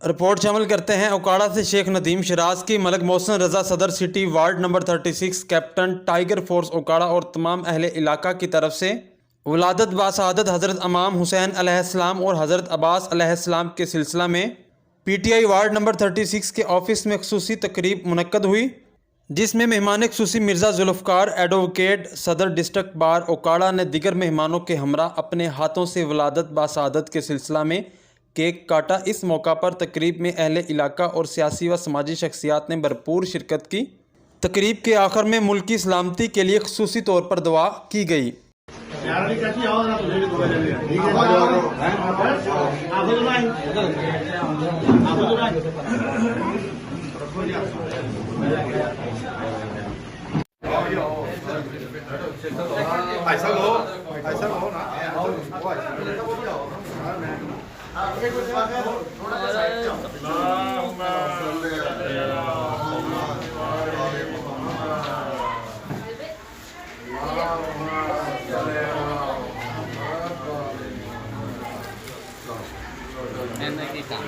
Report शामिल करते हैं उकाड़ा से शेख नदीम शराज की मलिक मोहसिन रज़ा सदर city ward number 36 captain tiger force उकाड़ा और तमाम अहले इलाका की तरफ से वलादत बासआदत हज़रत इमाम हुसैन अलैहिस्सलाम और हज़रत अब्बास अलैहिस्सलाम के सिलसिला में PTI वार्ड नंबर 36 के ऑफिस में खुसूसी तकरीब मुनक्कद हुई, जिसमें मेहमान खुसूसी मिर्ज़ा जुल्फ़कार एडवोकेट सदर डिस्ट्रिक्ट बार उकाड़ा ने दीगर मेहमानों के हमरा अपने हाथों से वलादत बासआदत के सिलसिला में केक काटा। इस मौका पर तकरीब में अहले इलाका और सियासी व समाजी शख्सियात ने भरपूर शिरकत की। तकरीब के आखिर में मुल्क की सलामती के लिए खुसूसी तौर पर दुआ की गई। Nên là cái cảm